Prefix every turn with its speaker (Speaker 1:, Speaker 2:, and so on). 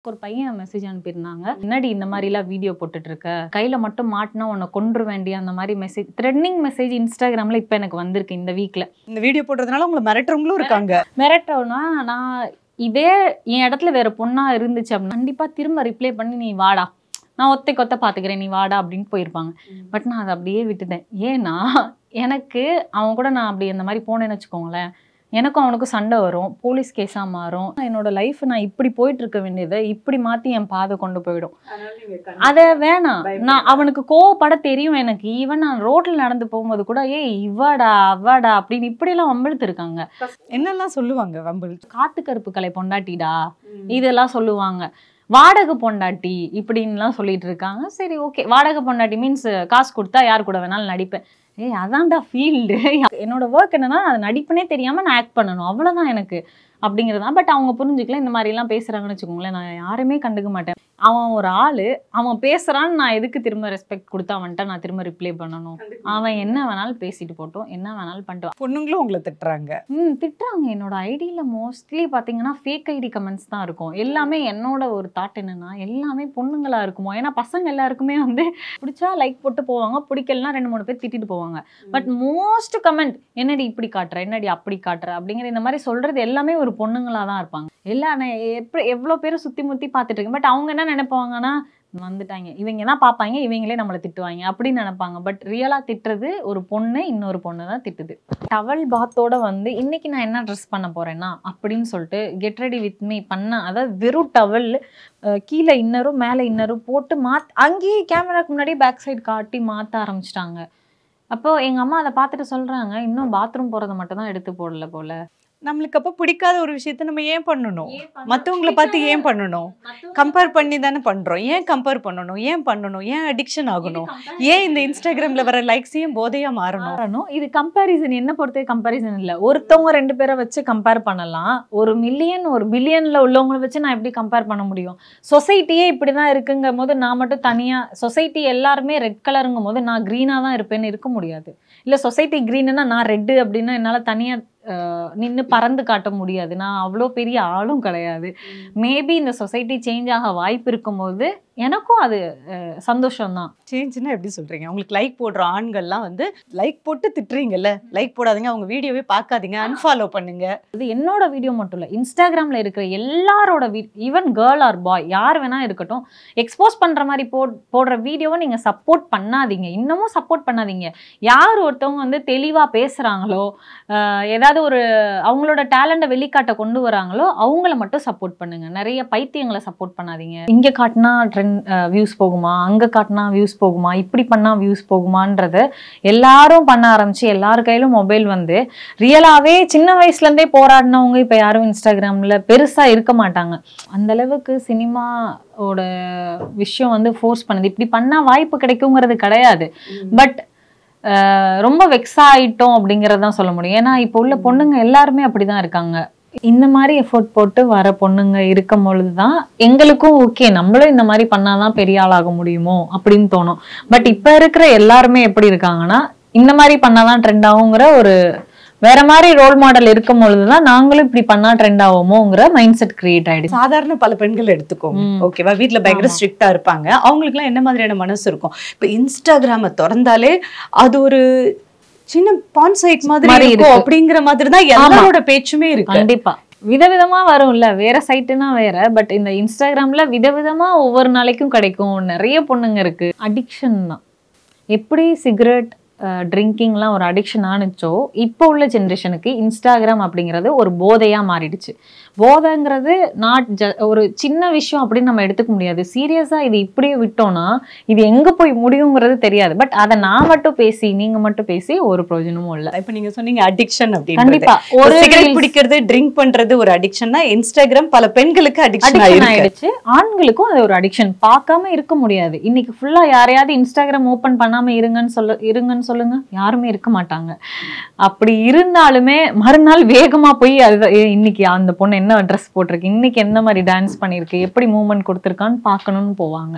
Speaker 1: ஒரு பையன் மெசேஜ் அனுப்பியிருந்தாங்க. என்னடி இந்த மாதிரிலாம் வீடியோ போட்டுட்டு இருக்க, கையில மட்டும் மாட்டினா உன்னை கொன்று வேண்டிய அந்த மாதிரி மெசேஜ், த்ரெட்னிங் மெசேஜ் இன்ஸ்டாகிராம்ல இப்போ எனக்கு வந்திருக்கு இந்த வீக்ல.
Speaker 2: இந்த வீடியோ போடுறதுனால உங்களை மிரட்டுறவங்களும் இருக்காங்க.
Speaker 1: மிரட்டோன்னா நான் இதே என் இடத்துல வேற பொண்ணா இருந்துச்சு அப்படின்னு கண்டிப்பா திரும்ப ரிப்ளை பண்ணி நீ வாடா, நான் ஒத்தை பாத்துக்கிறேன், நீ வாடா அப்படின்னு போயிருப்பாங்க. பட் நான் அதை அப்படியே விட்டுட்டேன். ஏன்னா எனக்கு அவன் கூட நான் அப்படி அந்த மாதிரி போனேன்னு வச்சுக்கோங்களேன், எனக்கும் அவனுக்கும் சண்டை வரும், போலீஸ் கேஸா மாறும். என்னோட லைஃப் நான் இப்படி போயிட்டு இருக்க வேண்டியதை இப்படி மாத்தி என் பாதை கொண்டு போயிடும். அத வேணாம். நான் அவனுக்கு கோவப்பட தெரியும் எனக்கு. ஈவன் நான் ரோட்ல நடந்து போகும்போது கூட ஏய் இவாடா அவ்வாடா அப்படின்னு இப்படி எல்லாம் வம்பிழுத்து இருக்காங்க.
Speaker 2: என்னெல்லாம் சொல்லுவாங்க வம்பிழு?
Speaker 1: காத்து கருப்பு கலை பொண்டாட்டிடா இதெல்லாம் சொல்லுவாங்க. வாடகை பொண்டாட்டி இப்படின்லாம் சொல்லிட்டு இருக்காங்க. சரி ஓகே, வாடகை பொண்டாட்டி மீன்ஸ் காசு கொடுத்தா யார் கூட வேணாலும் நடிப்பேன். ஏய் அதான்டா ஃபீல்டு. என்னோட ஒர்க் என்னன்னா அது நடிப்புனே தெரியாம நான் ஆக்ட் பண்ணணும், அவ்வளவுதான் எனக்கு அப்படிங்கிறதான். பட் அவங்க புரிஞ்சுக்கல. இந்த மாதிரி எல்லாம் பேசுறாங்கன்னு வச்சுக்கோங்களேன், நான் யாருமே கண்டுக்க மாட்டேன். அவன் ஒரு ஆளு, அவன் பேசுறான்னு நான் எதுக்கு திரும்ப ரெஸ்பெக்ட் கொடுத்து அவன்கிட்ட நான் திரும்ப ரிப்ளை பண்ணணும்? அவன் என்ன வேணாலும் பேசிட்டு போட்டோம், என்ன வேணாலும் பண்ணிட்டு.
Speaker 2: பொண்ணுங்களும் உங்களை திட்டுறாங்க.
Speaker 1: திட்டுறாங்க. என்னோட ஐடியில மோஸ்ட்லி பாத்தீங்கன்னா ஃபேக் ஐடி கமெண்ட்ஸ் தான் இருக்கும். எல்லாமே என்னோட ஒரு தாட் என்னன்னா எல்லாமே பொண்ணுங்களா இருக்குமோ, ஏன்னா பசங்க எல்லாருக்குமே வந்து பிடிச்சா லைக் போட்டு போவாங்க, பிடிக்கலாம் 2-3 பேர் திட்டிட்டு போவாங்க. பட் மோஸ்ட் கமெண்ட் என்னடி இப்படி காட்டுற, என்னடி அப்படி காட்டுற அப்படிங்கிற இந்த மாதிரி சொல்றது எல்லாமே ஒரு பொண்ணுங்களா தான் இருப்பாங்க. எல்லாம் எவ்வளவு பேரை சுத்தி முத்தி பாத்துட்டு இருக்கேன். பட் அவங்க என்ன நினைப்பாங்கன்னா வந்துட்டாங்க, இவங்க தான் பார்ப்பாங்க, இவங்களே நம்மளை திட்டுவாங்க அப்படின்னு நினைப்பாங்க. பட் ரியலா திட்டுறது ஒரு பொண்ணு, இன்னொரு பொண்ணு தான் திட்டுது. டவல் பாத்தோட வந்து இன்னைக்கு நான் என்ன ட்ரெஸ் பண்ண போறேன்னா அப்படின்னு சொல்லிட்டு கெட் ரெடி வித் மீ பண்ண, அதாவது வெறும் டவல் கீழே இன்னரும் மேலே இன்னரும் போட்டு அங்கேயே கேமராக்கு முன்னாடி பேக் சைடு காட்டி மாற்ற ஆரம்பிச்சிட்டாங்க. அப்போ எங்க அம்மா அதை பார்த்துட்டு சொல்றாங்க, இன்னும் பாத்ரூம் போறதை மட்டும் தான் எடுத்து போடல போல.
Speaker 2: நம்மளுக்கு அப்ப பிடிக்காத ஒரு விஷயத்த நம்ம ஏன் பண்ணணும்? மற்றவங்களை பார்த்து ஏன் பண்ணணும்? கம்பேர் பண்ணி தானே பண்றோம். ஏன் கம்பேர் பண்ணணும்? ஏன் பண்ணணும்? ஏன் அடிக்ஷன் ஆகணும்? ஏன் இந்த இன்ஸ்டாகிராம்ல வர லைக்ஸையும் போதையா மாறணும்?
Speaker 1: இது கம்பேரிசன். என்ன பொறுத்தே கம்பேரிசன் இல்லை. ஒருத்தவங்க 2 பேரை வச்சு கம்பேர் பண்ணலாம். ஒரு மில்லியன் ஒரு பில்லியன்ல உள்ளவங்களை வச்சு நான் எப்படி கம்பேர் பண்ண முடியும்? சொசைட்டியே இப்படிதான் இருக்குங்கும் போது நான் மட்டும் தனியா, சொசைட்டி எல்லாருமே ரெட் கலருங்கும் போது நான் கிரீனா தான் இருப்பேன்னு இருக்க முடியாது. இல்ல சொசைட்டி கிரீன்னா நான் ரெட்டு அப்படின்னா என்னால தனியா நின்று பறந்து காட்ட முடியாது. நான் அவ்வளோ பெரிய ஆளும் கிடையாது. மேபி இந்த சொசைட்டி சேஞ்ச் ஆக வாய்ப்பு இருக்கும்போது எனக்கும் அது சந்தோஷம் தான்.
Speaker 2: சேஞ்சுன்னா எப்படி சொல்றீங்க? உங்களுக்கு லைக் போடுற ஆண்கள்லாம் வந்து லைக் போட்டு திட்டுறீங்கல்ல, லைக் போடாதீங்க, அவங்க வீடியோவே பார்க்காதீங்க, அன்ஃபாலோ பண்ணுங்க.
Speaker 1: இது என்னோட வீடியோ மட்டும் இல்லை, இன்ஸ்டாகிராம்ல இருக்கிற எல்லாரோட ஈவன் கேர்ள் ஆர் பாய் யார் வேணா இருக்கட்டும், எக்ஸ்போஸ் பண்ற மாதிரி போடுற வீடியோவை நீங்க சப்போர்ட் பண்ணாதீங்க. இன்னமும் சப்போர்ட் பண்ணாதீங்க. யார் ஒருத்தவங்க வந்து தெளிவா பேசுறாங்களோ, ஏதாவது ஒரு அவங்களோட டேலண்ட வெளிக்காட்ட கொண்டு வராங்களோ அவங்கள மட்டும் சப்போர்ட் பண்ணுங்க. நிறைய பைத்தியங்களை சப்போர்ட் பண்ணாதீங்க. இங்க காட்டினா வியூஸ் போகுமா, அங்க காட்டினா வியூஸ் போகுமா, இப்படி பண்ணா வியூஸ் போகுமான்றத எல்லாரும் பண்ண ஆரம்பிச்சு எல்லார் கையிலும் மொபைல் வந்து ரியலாவே சின்ன வயசுல இருந்தே போராடினவங்க இப்ப யாரும் இன்ஸ்டாகிராம்ல பெருசா இருக்க மாட்டாங்க. அந்த அளவுக்கு சினிமாவோட விஷயம் வந்து ஃபோர்ஸ் பண்ணுது. இப்படி பண்ணா வாய்ப்பு கிடைக்குங்கிறது கிடையாது. பட் ரொம்ப வெக்ஸா ஆயிட்டோம் அப்படிங்கறதான் சொல்ல முடியும். ஏன்னா இப்போ உள்ள பொண்ணுங்க எல்லாருமே அப்படிதான் இருக்காங்க. இந்த மாதிரி எஃபோர்ட் போட்டு வர பொண்ணுங்க இருக்கும் பொழுதுதான் எங்களுக்கும் ஓகே நம்மளும் இந்த மாதிரி பண்ணாதான் பெரிய ஆளாக முடியுமோ அப்படின்னு தோணும். பட் இப்ப இருக்கிற எல்லாருமே எப்படி இருக்காங்கன்னா இந்த மாதிரி பண்ணாதான் ட்ரெண்ட் ஆகுங்கிற ஒரு வேற மாதிரி ரோல் மாடல் இருக்கும் பொழுதுதான் நாங்களும் இப்படி பண்ணா ட்ரெண்ட் ஆகுமோங்கிற மைண்ட் செட் கிரியேட் ஆயிடுச்சு.
Speaker 2: சாதாரண பல பெண்கள் எடுத்துக்கோங்க, ஓகேவா? வீட்டுல பயங்கர ஸ்ட்ரிக்டா இருப்பாங்க. அவங்களுக்கு எல்லாம் என்ன மாதிரியான மனசு இருக்கும்? இப்ப இன்ஸ்டாகிராம திறந்தாலே அது ஒரு சின்ன பான் சைட் மாதிரி இருக்கும் அப்படிங்கிற மாதிரி தான் எல்லாரோட பேச்சுமே இருக்கு.
Speaker 1: கண்டிப்பா விதவிதமா வரும்ல, வேற சைட்டுனா வேற. பட் இந்த இன்ஸ்டாகிராம்ல விதவிதமா ஒவ்வொரு நாளைக்கும் கிடைக்கும். நிறைய பொண்ணுங்க இருக்கு. அடிக்ஷன் தான். எப்படி சிகரெட் ட்ரிங்கிங்லாம் ஒரு அடிக்ஷன் ஆனிச்சோ இப்போ உள்ள ஜென்ரேஷனுக்கு இன்ஸ்டாகிராம் அப்படிங்கிறது ஒரு போதையா மாறிடுச்சு. போதைங்கிறது ஒரு சின்ன விஷயம் அப்படின்னு நம்ம எடுத்துக்க முடியாது. சீரியஸா இது இப்படியே விட்டோம்னா இது எங்க போய் முடியுங்கிறது தெரியாது. பட் அதை நான் மட்டும் பேசி நீங்க மட்டும் பேசி ஒரு பிரயோஜனமும் இல்லை.
Speaker 2: இப்ப நீங்க சொன்னீங்க அடிக்ஷன் அப்படின்னு.
Speaker 1: கண்டிப்பா
Speaker 2: ஒரு சிகரெட் பிடிக்கிறது, ட்ரிங்க் பண்றது ஒரு அடிக்ஷன்னா இன்ஸ்டாகிராம் பல பெண்களுக்கு அடிக்ஷன் ஆயிடுச்சு.
Speaker 1: ஆண்களுக்கும் அது ஒரு அடிக்ஷன். பார்க்காம இருக்க முடியாது. இன்னைக்கு ஃபுல்லா யாரையாவது இன்ஸ்டாகிராம் ஓபன் பண்ணாம இருங்கன்னு சொல்லுங்க, யாருமே இருக்க மாட்டாங்க. அப்படி இருந்தாலுமே மறுநாள் வேகமா போய் இன்னைக்கு அந்த பொண்ணு என்ன ட்ரெஸ் போட்டிருக்கு, இன்னைக்கு என்ன மாதிரி டான்ஸ் பண்ணிருக்கு, எப்படி மூவ்மெண்ட் கொடுத்துருக்கான்னு பார்க்கணும்னு போவாங்க.